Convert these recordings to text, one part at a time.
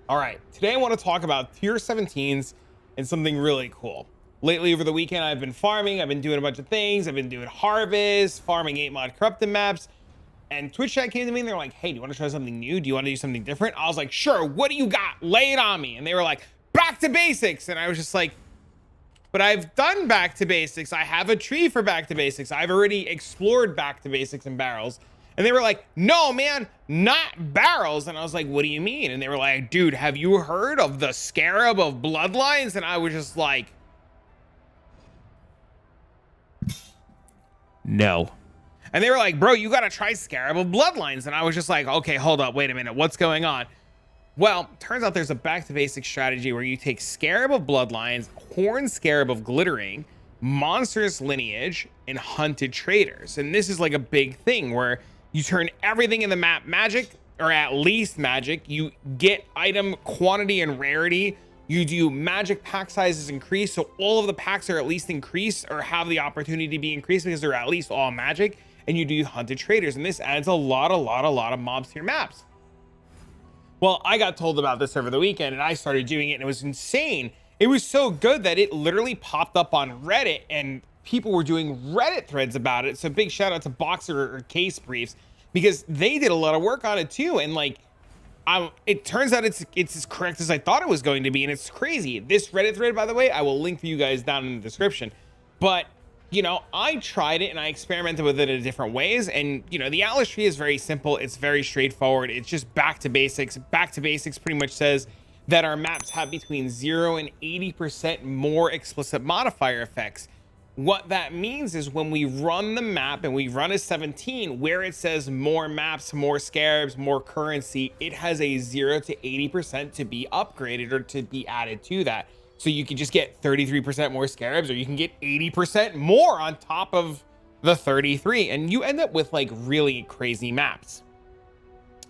All right, today I want to talk about tier 17s and something really cool. Lately over the weekend, I've been farming, I've been doing a bunch of things, I've been doing harvest, farming 8 mod corrupted maps, and Twitch chat came to me and they're like, hey, do you want to try something new? Do you want to do something different? I was like, sure, what do you got? Lay it on me. And they were like, back to basics. And I was just like, but I've done back to basics. I have a tree for back to basics. I've already explored back to basics and barrels. And they were like, no, man, not barrels. And I was like, what do you mean? And they were like, dude, have you heard of the Scarab of Bloodlines? And I was just like, no. And they were like, bro, you got to try Scarab of Bloodlines. And I was just like, okay, hold up. Wait a minute. What's going on? Well, turns out there's a back to basics strategy where you take Scarab of Bloodlines, Horn Scarab of Glittering, Monstrous Lineage, and Hunted Traitors. And this is like a big thing where you turn everything in the map magic, or at least magic. You get item quantity and rarity. You do magic pack sizes increase, so all of the packs are at least increased or have the opportunity to be increased because they're at least all magic. And you do Hunted Traitors, and this adds a lot of mobs to your maps. Well, I got told about this over the weekend and I started doing it and it was insane. It was so good that it literally popped up on Reddit and people were doing Reddit threads about it. So big shout out to Boxer or Case Briefs because they did a lot of work on it too. And like, it turns out it's as correct as I thought it was going to be. And it's crazy. This Reddit thread, by the way, I will link for you guys down in the description. But you know, I tried it and I experimented with it in different ways. And, you know, the Atlas tree is very simple. It's very straightforward. It's just back to basics. Back to basics pretty much says that our maps have between 0 and 80% more explicit modifier effects. What that means is when we run the map and we run a 17 where it says more maps, more scarabs, more currency, it has a 0 to 80% to be upgraded or to be added to that. So you can just get 33% more scarabs, or you can get 80% more on top of the 33, and you end up with like really crazy maps.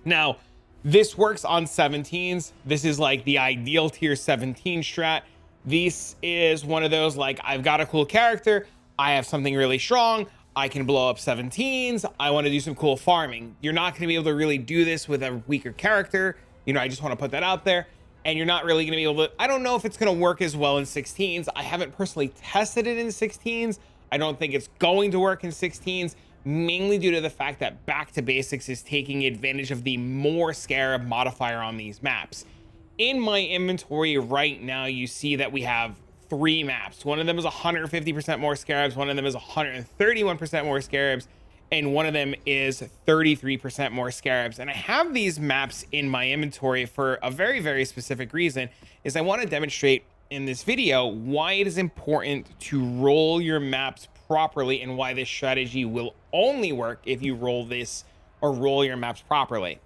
Now, this works on 17s. This is like the ideal tier 17 strat. This is one of those like, I've got a cool character, I have something really strong, I can blow up 17s, I want to do some cool farming. You're not going to be able to really do this with a weaker character. You know, I just want to put that out there. And you're not really going to be able to, I don't know if it's going to work as well in 16s. I haven't personally tested it in 16s. I don't think it's going to work in 16s, mainly due to the fact that back to basics is taking advantage of the More Scarab modifier on these maps. In my inventory right now, you see that we have 3 maps. One of them is 150% more scarabs. One of them is 131% more scarabs. And one of them is 33% more scarabs. And I have these maps in my inventory for a very, very specific reason, is I want to demonstrate in this video why it is important to roll your maps properly and why this strategy will only work if you roll this or roll your maps properly.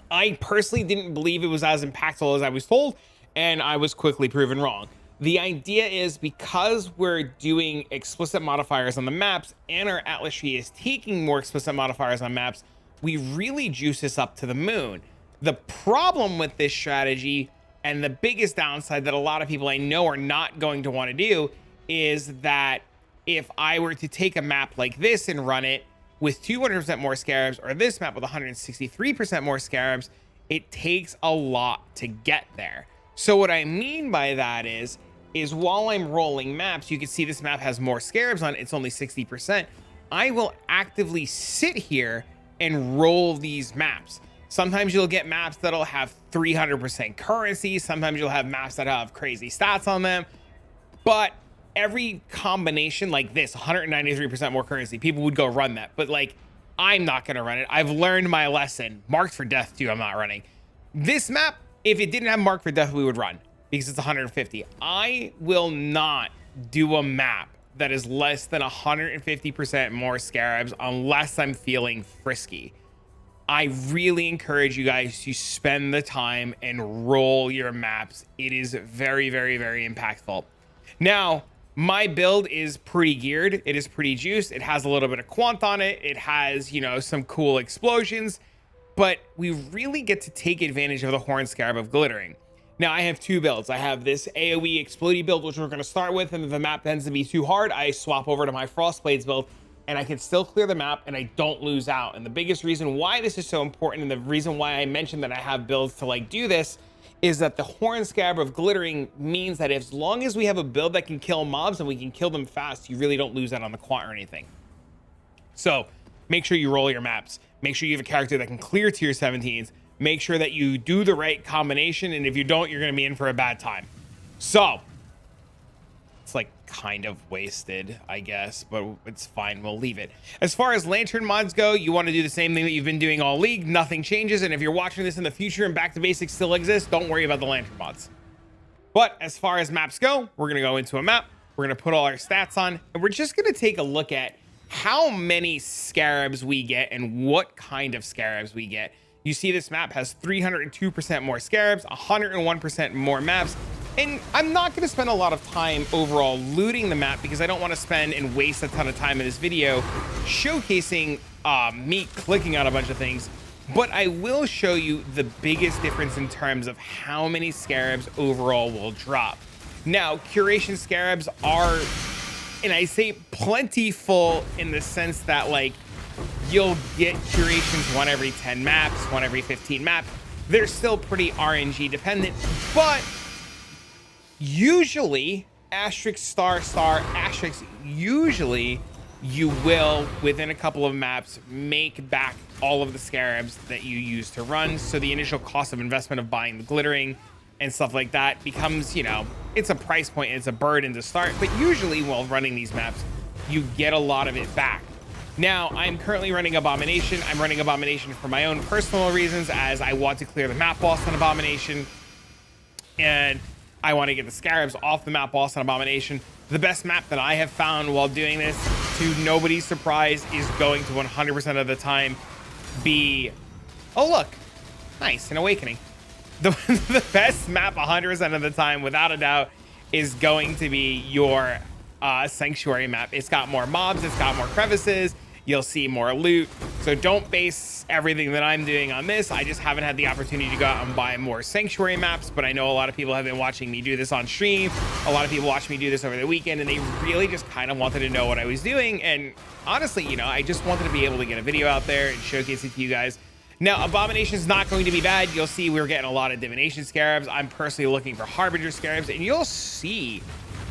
I personally didn't believe it was as impactful as I was told, and I was quickly proven wrong. The idea is because we're doing explicit modifiers on the maps and our Atlas tree is taking more explicit modifiers on maps, we really juice this up to the moon. The problem with this strategy and the biggest downside that a lot of people I know are not going to want to do is that if I were to take a map like this and run it with 200% more scarabs, or this map with 163% more scarabs, it takes a lot to get there. So what I mean by that is while I'm rolling maps, you can see this map has more scarabs on it, it's only 60%. I will actively sit here and roll these maps. Sometimes you'll get maps that'll have 300% currency. Sometimes you'll have maps that have crazy stats on them. But every combination like this, 193% more currency, people would go run that. But like, I'm not gonna run it. I've learned my lesson. Marked for Death too, I'm not running. This map, if it didn't have Marked for Death, we would run, because it's 150. I will not do a map that is less than 150% more scarabs unless I'm feeling frisky. I really encourage you guys to spend the time and roll your maps. It is very, very, very impactful. Now, my build is pretty geared. It is pretty juiced. It has a little bit of quant on it. It has, you know, some cool explosions, but we really get to take advantage of the Horn Scarab of Glittering. Now, I have 2 builds. I have this AoE Explodey build, which we're going to start with, and if the map tends to be too hard, I swap over to my Frostblades build, and I can still clear the map, and I don't lose out. And the biggest reason why this is so important, and the reason why I mentioned that I have builds to like do this, is that the Horn Scarab of Glittering means that as long as we have a build that can kill mobs and we can kill them fast, you really don't lose out on the quant or anything. So make sure you roll your maps. Make sure you have a character that can clear tier 17s. Make sure that you do the right combination, and if you don't, you're going to be in for a bad time. So it's like kind of wasted, I guess, but it's fine. We'll leave it. As far as lantern mods go, you want to do the same thing that you've been doing all league. Nothing changes. And if you're watching this in the future and Back to Basics still exists, don't worry about the lantern mods. But as far as maps go, we're going to go into a map. We're going to put all our stats on, and we're just going to take a look at how many scarabs we get and what kind of scarabs we get. You see this map has 302% more scarabs, 101% more maps. And I'm not going to spend a lot of time overall looting the map because I don't want to spend and waste a ton of time in this video showcasing me clicking on a bunch of things. But I will show you the biggest difference in terms of how many scarabs overall will drop. Now, curation scarabs are, and I say plentiful in the sense that like you'll get curations one every 10 maps, one every 15 maps. They're still pretty RNG dependent, but usually asterisk star star asterisk, usually you will within a couple of maps make back all of the scarabs that you used to run. So the initial cost of investment of buying the glittering and stuff like that becomes, you know, it's a price point, it's a burden to start, but usually while running these maps you get a lot of it back. Now I'm currently running Abomination. I'm running Abomination for my own personal reasons, as I want to clear the map boss on Abomination and I want to get the scarabs off the map boss on Abomination. The best map that I have found while doing this, to nobody's surprise, is going to 100% of the time be, oh look, nice, an Awakening. The best map 100% of the time, without a doubt, is going to be your Sanctuary map. It's got more mobs, it's got more crevices, you'll see more loot. So don't base everything that I'm doing on this. I just haven't had the opportunity to go out and buy more Sanctuary maps, but I know a lot of people have been watching me do this on stream. A lot of people watched me do this over the weekend, and they really just kind of wanted to know what I was doing. And honestly, you know, I just wanted to be able to get a video out there and showcase it to you guys. Now, Abomination is not going to be bad. You'll see we're getting a lot of Divination Scarabs. I'm personally looking for Harbinger Scarabs, and you'll see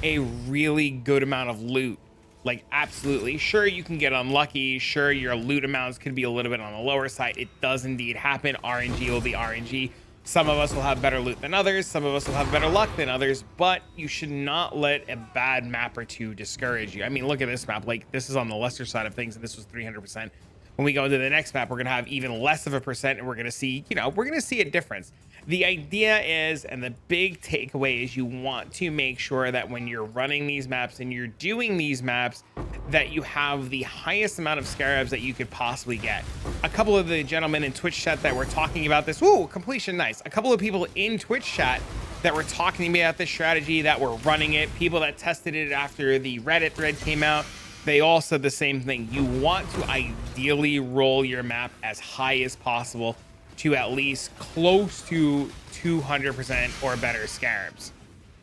a really good amount of loot. Like, absolutely. Sure, you can get unlucky. Sure, your loot amounts could be a little bit on the lower side. It does indeed happen. RNG will be RNG. Some of us will have better loot than others. Some of us will have better luck than others, but you should not let a bad map or two discourage you. I mean, look at this map. Like, this is on the lesser side of things, and this was 300%. When we go into the next map, we're going to have even less of a percent, and we're going to see, you know, we're going to see a difference. The idea is, and the big takeaway is, you want to make sure that when you're running these maps and you're doing these maps, that you have the highest amount of scarabs that you could possibly get. A couple of the gentlemen in Twitch chat that were talking about this, ooh, completion, nice. A couple of people in Twitch chat that were talking to me about this strategy, that were running it, people that tested it after the Reddit thread came out, they all said the same thing. You want to ideally roll your map as high as possible to at least close to 200% or better scarabs.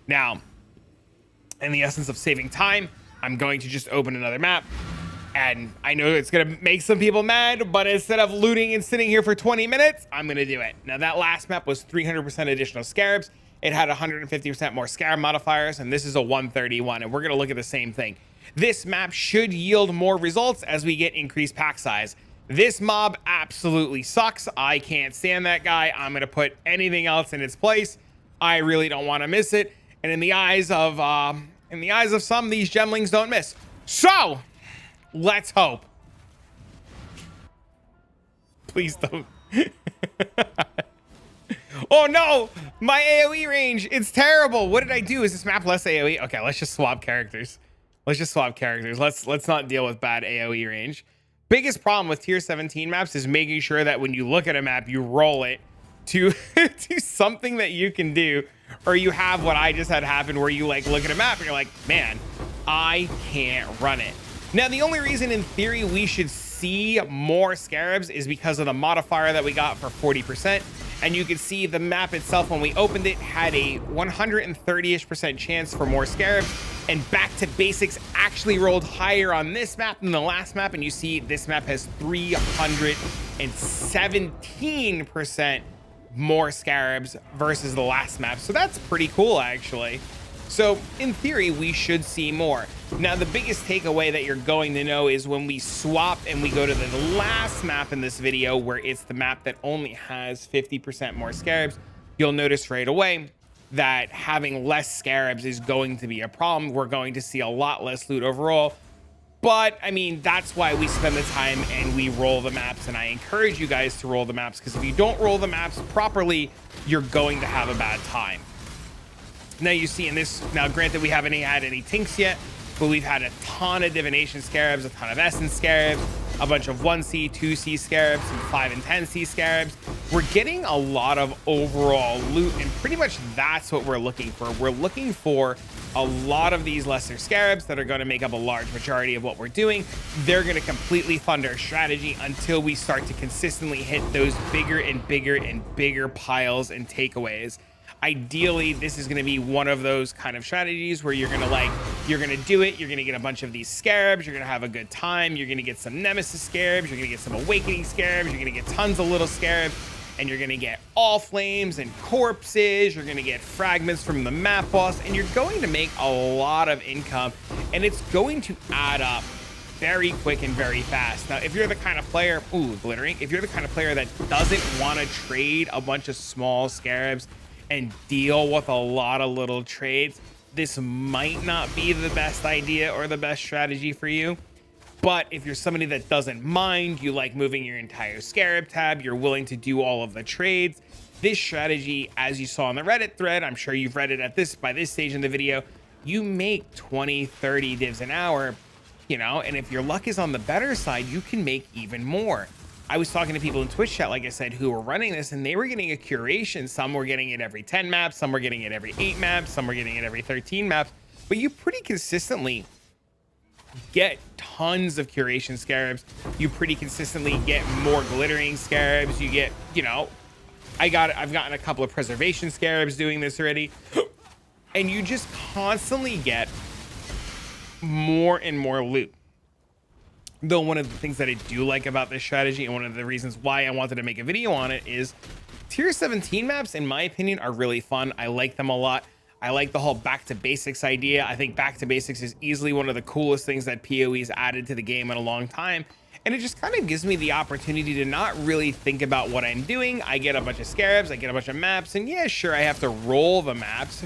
Now, in the essence of saving time, I'm going to just open another map. And I know it's going to make some people mad, but instead of looting and sitting here for 20 minutes, I'm going to do it. Now, that last map was 300% additional scarabs. It had 150% more scarab modifiers, and this is a 131, and we're going to look at the same thing. This map should yield more results as we get increased pack size. This mob absolutely sucks. I can't stand that guy. I'm going to put anything else in its place. I really don't want to miss it. And in the eyes of some, these gemlings don't miss. So let's hope. Please don't. Oh no, my AoE range. It's terrible. What did I do? Is this map less AoE? Okay, let's just swap characters. Let's not deal with bad AoE range. Biggest problem with tier 17 maps is making sure that when you look at a map, you roll it to to something that you can do, or you have what I just had happen, where you like look at a map and you're like, man, I can't run it. Now, the only reason in theory we should see more scarabs is because of the modifier that we got for 40%. And you can see the map itself, when we opened it, had a 130-ish% chance for more scarabs. And Back to Basics actually rolled higher on this map than the last map. And you see this map has 317% more Scarabs versus the last map. So that's pretty cool, actually. So in theory, we should see more. Now, the biggest takeaway that you're going to know is when we swap and we go to the last map in this video, where it's the map that only has 50% more Scarabs, you'll notice right away that having less Scarabs is going to be a problem. We're going to see a lot less loot overall. But I mean, that's why we spend the time and we roll the maps. And I encourage you guys to roll the maps, because if you don't roll the maps properly, you're going to have a bad time. Now you see in this, now granted we haven't had any tinks yet, but we've had a ton of divination Scarabs, a ton of essence Scarabs, a bunch of 1C, 2C Scarabs, some 5 and 10C Scarabs. We're getting a lot of overall loot, and pretty much that's what we're looking for. We're looking for a lot of these lesser Scarabs that are going to make up a large majority of what we're doing. They're going to completely fund our strategy until we start to consistently hit those bigger and bigger and bigger piles and takeaways. Ideally, this is going to be one of those kind of strategies where you're going to do it. You're going to get a bunch of these Scarabs. You're going to have a good time. You're going to get some Nemesis Scarabs. You're going to get some Awakening Scarabs. You're going to get tons of little Scarabs. And you're going to get all flames and corpses. You're going to get fragments from the map boss. And you're going to make a lot of income. And it's going to add up very quick and very fast. Now, if you're the kind of player, glittering. If you're the kind of player that doesn't want to trade a bunch of small Scarabs and deal with a lot of little trades, this might not be the best idea or the best strategy for you. But if you're somebody that doesn't mind, you like moving your entire Scarab tab, you're willing to do all of the trades, this strategy, as you saw on the Reddit thread, I'm sure you've read it by this stage in the video, you make 20, 30 divs an hour, you know, and if your luck is on the better side, you can make even more. I was talking to people in Twitch chat, like I said, who were running this, and they were getting a curation. Some were getting it every 10 maps, some were getting it every 8 maps, some were getting it every 13 maps, but you pretty consistently get tons of curation Scarabs. You pretty consistently get more glittering Scarabs. You get, you know, I've gotten a couple of preservation Scarabs doing this already, and you just constantly get more and more loot. Though one of the things that I do like about this strategy, and one of the reasons why I wanted to make a video on it, is tier 17 maps, in my opinion, are really fun. I like them a lot. I like the whole back to basics idea. I think back to basics is easily one of the coolest things that PoE's added to the game in a long time. And it just kind of gives me the opportunity to not really think about what I'm doing. I get a bunch of Scarabs, I get a bunch of maps, and yeah, sure, I have to roll the maps.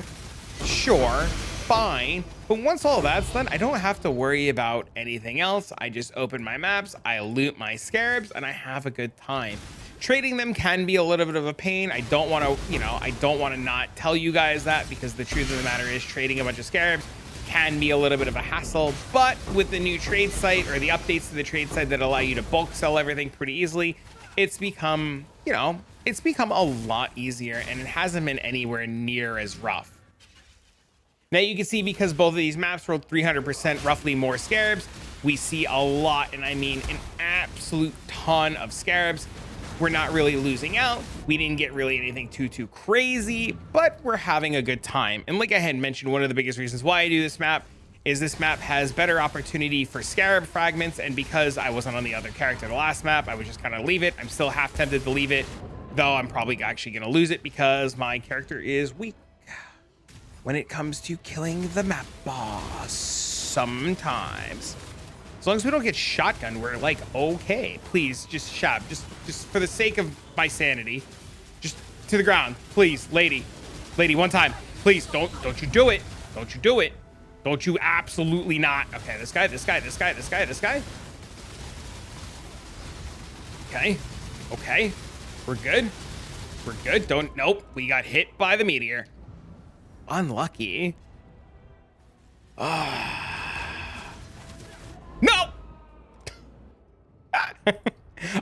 Sure, fine. But once all that's done, I don't have to worry about anything else. I just open my maps, I loot my Scarabs, and I have a good time. Trading them can be a little bit of a pain. I don't want to, you know, I don't want to not tell you guys that, because the truth of the matter is trading a bunch of Scarabs can be a little bit of a hassle. But with the new trade site, or the updates to the trade site that allow you to bulk sell everything pretty easily, it's become, you know, it's become a lot easier, and it hasn't been anywhere near as rough. Now you can see, because both of these maps rolled 300% roughly more Scarabs, we see a lot, and I mean an absolute ton of Scarabs. We're not really losing out. We didn't get really anything too crazy, but we're having a good time. And like I had mentioned, one of the biggest reasons why I do this map is this map has better opportunity for Scarab fragments, and because I wasn't on the other character the last map, I was just gonna leave it. I'm still half tempted to leave it, though I'm probably actually gonna lose it because my character is weak when it comes to killing the map boss sometimes. As long as we don't get shotgun, we're like, okay, please, just Shab, just for the sake of my sanity, just to the ground, please, lady, one time, please, don't you do it, don't you absolutely not. Okay, this guy, okay, we're good, nope, we got hit by the meteor. Unlucky. No!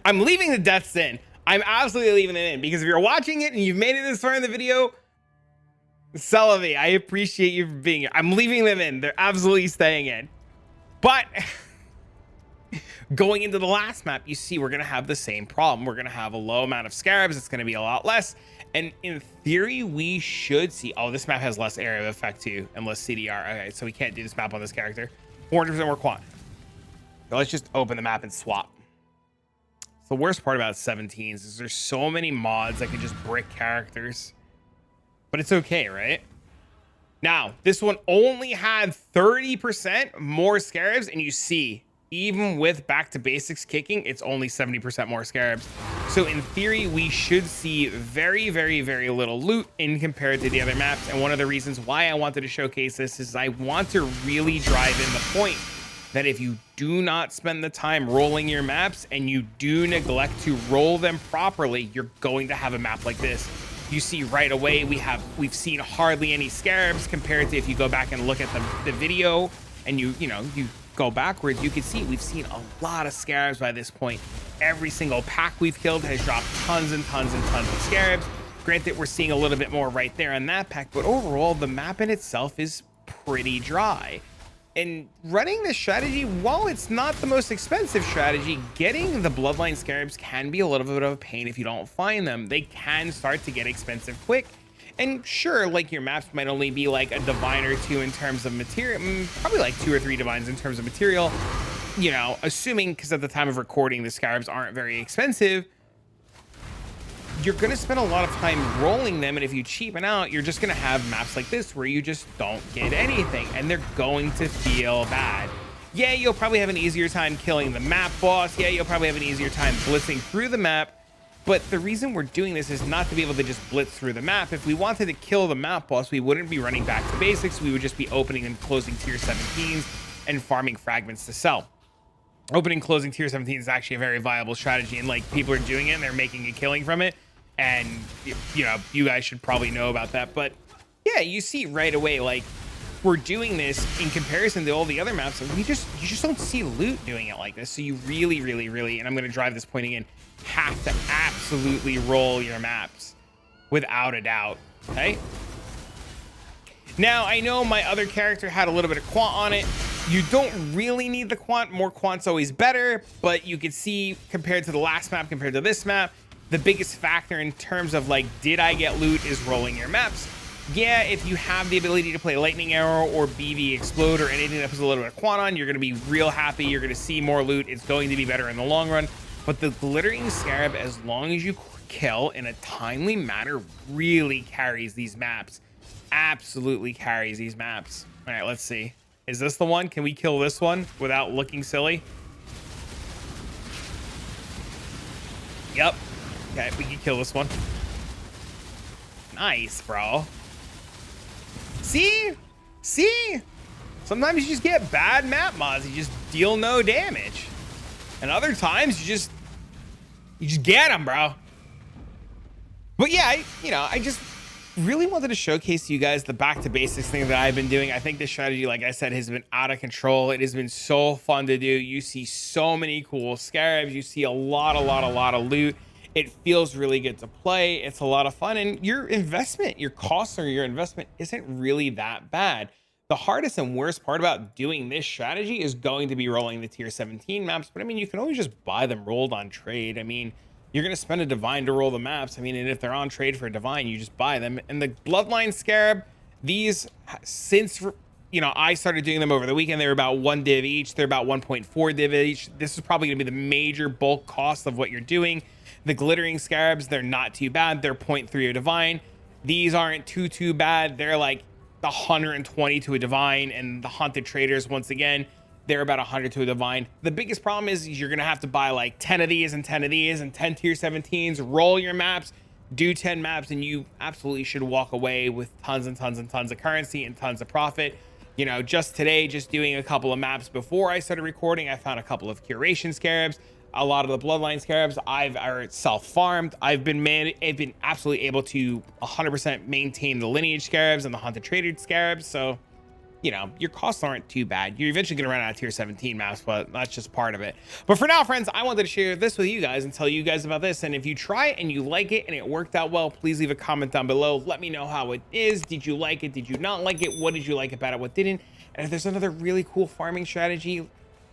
I'm leaving the deaths in. I'm absolutely leaving it in, because if you're watching it and you've made it this far in the video, Celebi, I appreciate you for being here. I'm leaving them in. They're absolutely staying in. But going into the last map, you see we're going to have the same problem. We're going to have a low amount of Scarabs. It's going to be a lot less. And in theory, we should see... Oh, this map has less area of effect too, and less CDR. Okay, so we can't do this map on this character. 400% more quant. So let's just open the map and swap. The worst part about 17s is there's so many mods that can just brick characters. But it's okay, right? Now, this one only had 30% more Scarabs, and you see, even with back to basics kicking, it's only 70% more Scarabs. So in theory, we should see very, very, very little loot in compared to the other maps. And one of the reasons why I wanted to showcase this is I want to really drive in the point that if you do not spend the time rolling your maps and you do neglect to roll them properly, you're going to have a map like this. You see right away we've seen hardly any Scarabs compared to if you go back and look at the video and you go backwards, you can see we've seen a lot of Scarabs by this point. Every single pack we've killed has dropped tons and tons and tons of Scarabs. Granted, we're seeing a little bit more right there on that pack, but overall the map in itself is pretty dry. And running this strategy, while it's not the most expensive strategy, getting the Bloodline Scarabs can be a little bit of a pain if you don't find them. They can start to get expensive quick. And sure, like your maps might only be like a divine or two in terms of material, probably like 2 or 3 divines in terms of material, you know, assuming, because at the time of recording, the Scarabs aren't very expensive. You're going to spend a lot of time rolling them, and if you cheapen out, you're just going to have maps like this where you just don't get anything, and they're going to feel bad. Yeah, you'll probably have an easier time killing the map boss. Yeah, you'll probably have an easier time blitzing through the map, but the reason we're doing this is not to be able to just blitz through the map. If we wanted to kill the map boss, we wouldn't be running back to basics. We would just be opening and closing tier 17s and farming fragments to sell. Opening, closing tier 17 is actually a very viable strategy, and like people are doing it and they're making a killing from it. And you know, you guys should probably know about that. But yeah, you see right away, like we're doing this in comparison to all the other maps, and you just don't see loot doing it like this. So you really, and I'm going to drive this point again, have to absolutely roll your maps without a doubt. Okay. Now I know my other character had a little bit of quant on it. You don't really need the quant. More quant's always better, but you can see compared to the last map, compared to this map, the biggest factor in terms of like, did I get loot, is rolling your maps. Yeah, if you have the ability to play Lightning Arrow or BB Explode or anything that puts a little bit of quant on, you're going to be real happy. You're going to see more loot. It's going to be better in the long run. But the Glittering Scarab, as long as you kill in a timely manner, really carries these maps. Absolutely carries these maps. All right, let's see. Is this the one? Can we kill this one without looking silly? Yep. Okay, we can kill this one. Nice, bro. See? Sometimes you just get bad map mods. You just deal no damage. And other times you just get them, bro. But yeah, I just really wanted to showcase to you guys the back to basics thing that I've been doing. I think this strategy, like I said, has been out of control. It has been so fun to do. You see so many cool Scarabs. You see a lot of loot. It feels really good to play. It's a lot of fun, and your investment, your cost or your investment isn't really that bad. The hardest and worst part about doing this strategy is going to be rolling the tier 17 maps. But I mean, you can always just buy them rolled on trade. I mean, you're going to spend a divine to roll the maps. I mean, and if they're on trade for a divine, you just buy them. And the Bloodline Scarab, these, since, you know, I started doing them over the weekend, they were about 1 div each. They're about 1.4 div each. This is probably going to be the major bulk cost of what you're doing. The Glittering Scarabs, they're not too bad. They're 0.3 a divine. These aren't too bad. They're like 120 to a divine. And the Haunted Traitors, once again, they're about 100 to a divine. The biggest problem is you're going to have to buy like 10 of these and 10 of these and 10 tier 17s, roll your maps, do 10 maps, and you absolutely should walk away with tons and tons and tons of currency and tons of profit. You know, just today, just doing a couple of maps before I started recording, I found a couple of Curation Scarabs. A lot of the Bloodline Scarabs are self-farmed. I've been absolutely able to 100% maintain the Lineage Scarabs and the Haunted Trader Scarabs. So, you know, your costs aren't too bad. You're eventually going to run out of tier 17 maps, but that's just part of it. But for now, friends, I wanted to share this with you guys and tell you guys about this. And if you try it and you like it and it worked out well, please leave a comment down below. Let me know how it is. Did you like it? Did you not like it? What did you like about it? What didn't? And if there's another really cool farming strategy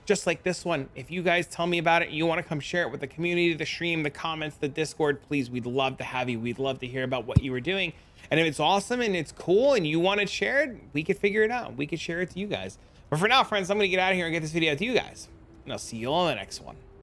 just like this one, if you guys tell me about it, you want to come share it with the community, the stream, the comments, the Discord, please, we'd love to have you. We'd love to hear about what you were doing. And if it's awesome and it's cool and you want to share it, we could figure it out. We could share it to you guys. But for now, friends, I'm going to get out of here and get this video to you guys. And I'll see you all in the next one.